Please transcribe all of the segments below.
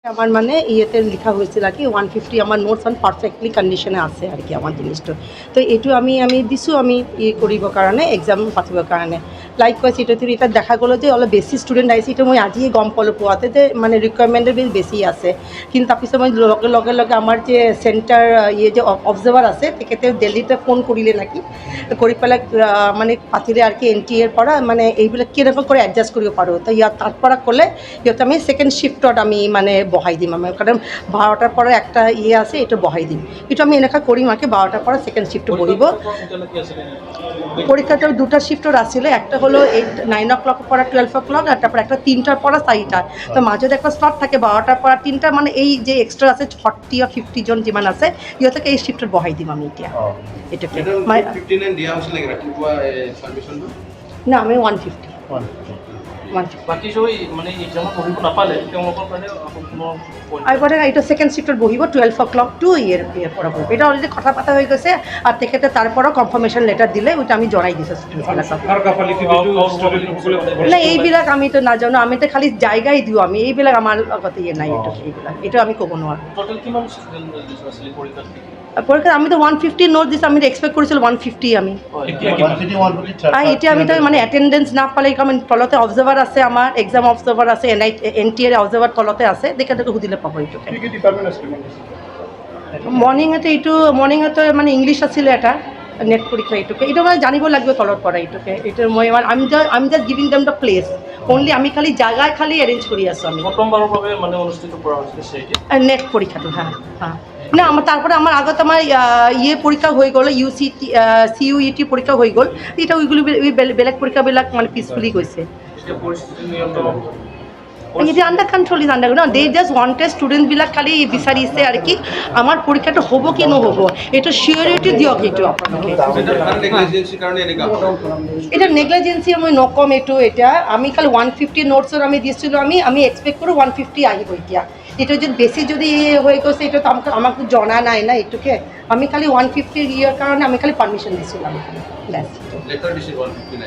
আমার মানে ইয়েতে লেখা হয়েছিল আর কি 150 আমার নোটস অন পারফেক্টলি কন্ডিশনে আছে আর কি আমার জিনিসটা। তো এইটো আমি দিছোঁ আমি কৰিবৰ কাৰণে এক্সাম পাতিবৰ কাৰণে লাইকৱাইজ এটা দেখা গ'ল যে অলপ বেছি ষ্টুডেণ্ট আহিছে। এইটো মই আজিয়ে গম পালোঁ পোৱাতে যে মানে ৰিকুৱাৰমেণ্টৰ বিল বেছি আছে। কিন্তু তাৰপিছত মই লগে লগে আমাৰ যে চেণ্টাৰ যে অবজাৰ্ভাৰ আছে তেখেতে দিল্লীতে ফোন কৰিলে নেকি, কৰি পেলাই মানে পাতিলে আৰু কি NTA ৰ পৰা মানে এইবিলাক কেনেকৈ কৰি এডজাষ্ট কৰিব পাৰোঁ। তো তাৰ পৰা ক'লে সিহঁতে আমি ছেকেণ্ড শিফ্টত আমি মানে বহাই দিম। আমি কারণ 12টার পরে একটা আছে, এটা বহাই দিম। এটা আমি এনেকা কৰিম আর কি 12টার পরে সেকেন্ড শিফ্ট বহিব। পরীক্ষাটা দুটা শিফ্টর আসলে, একটা হলো 9 o'clock পরে 12 o'clock, আর তারপর একটা 3টার পরে 4টা। তো মাঝে একটা স্লট থাকে 12টার পরে 3টা, মানে এই যে এক্সট্রা আছে 40 আর 50 জন যিমান আছে ইহঁতকে এই শিফ্টত বহাই দিম আমি এতিয়া। এটাকে 59 দিয়া হৈছিল নেকি ৰাতিপুৱা পাৰমিশনটো? না, আমি 150 বাকি সবাই মানে এক্সামত পঢ়িব নাপালে তেওঁলোকৰ কাৰণে আগতে এটা সেকেন্ড শিফ্টত বহিব 12 o'clock টু ইয়ের পৰা বহিব। এটা অলরেডি কথা পাতা হয়ে গেছে আর তেখেতে তারপরও কনফার্মেশন লেটার দিলে ওইটা আমি জনাই দিছোঁ স্টুডেন্টসবিলাকক। না এইবিলাক আমি তো নাজানো, আমি তো খালি জায়গায় দিওঁ আমি, এইবিলাক আমাৰ আগতে নাই। এইটো আমি ক'ব নোৱাৰোঁ। টোটাল কিমান ষ্টুডেন্ট আছিল পৰীক্ষাত? পৰীক্ষা আমি তো 150 নোট দিছোঁ। আমি এক্সপেক্ট কৰিছিলোঁ 150 আমি। এতিয়া আমি তো মানে এটেণ্ডেঞ্চ নাপালে কাৰণ তলতে অবজাৰ্ভাৰ আছে, আমাৰ এক্সাম অবজাৰ্ভাৰ আছে, NTA অবজাৰ্ভাৰ তলতে আছে, তেখেতক সুধিলে পাব। এইটো মৰ্ণিঙতে মানে ইংলিছ আছিলে এটা নেট পৰীক্ষা। এইটো মানে জানিব লাগিব তলৰ পৰা। এইটো মই আমি just giving them the place only. আমি খালি জাগায় খালি এৰেঞ্জ কৰি আছোঁ। আমি প্ৰথমবাৰৰ বাবে মানে অনুষ্ঠিত কৰা হৈছে CIT নেট পৰীক্ষাটো। হ্যাঁ না, আমার তারপরে আমার আগত আমার পরীক্ষা হয়ে গ'ল, CUET পরীক্ষা হয়ে গ'ল। এটা ওইগুলো বেলেগ পরীক্ষাবিলাক মানে পিছফুলি গৈছে। এটা আন্ডার কন্ট্রোল ইজ আন্ডার না, দে জাস্ট ওয়ান্টেড স্টুডেন্টবিলাক খালি বিচাৰিছে আৰু কি আমাৰ পৰীক্ষাটো হ'ব কি নহ'ব এইটো চিয়ৰিটি দিয়ক। এইটো আপোনালোকে এটা নেগলিজেন্সি মই নকম। এইটো এতিয়া আমি খালি 150 নোটছৰ আমি দিছিলোঁ। আমি এক্সপেক্ট কৰোঁ 150 আহিব। এতিয়া এটা যদি বেছি যদি হয়ে গৈছে এটা তো আমাকে জানা নাই না। এইটোকে আমি খালি 150 ইয়ার কারণে আমি খালি পারমিশন দিয়েছিলাম।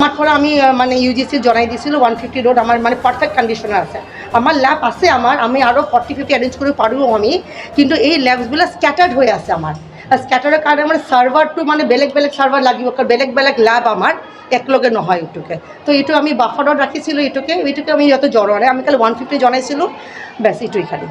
তারপরে আমি মানে UGC জনাই দিয়েছিল 150 নোট আমার মানে পারফেক্ট কন্ডিশনে আছে। আমার ল্যাব আছে, আমি আরও 40-50 অ্যারেঞ্জ করে পারবো আমি, কিন্তু এই ল্যাবসগুলো স্ক্যাটার্ড হয়ে আছে আমার। স্ক্যাটারের কারণে আমার সার্ভারটো মানে বেলেগ সার্ভার লাগিব, বেলেগ ল্যাব আমার একলগে নহয়। এইটোকে তো এইটো আমি বাফাৰত ৰাখিছিলোঁ। এইটোকে আমি ইহঁতে জনোৱা নাই, আমি খালি 150 জনাইছিলোঁ। বেছ এইটোৱে খালি।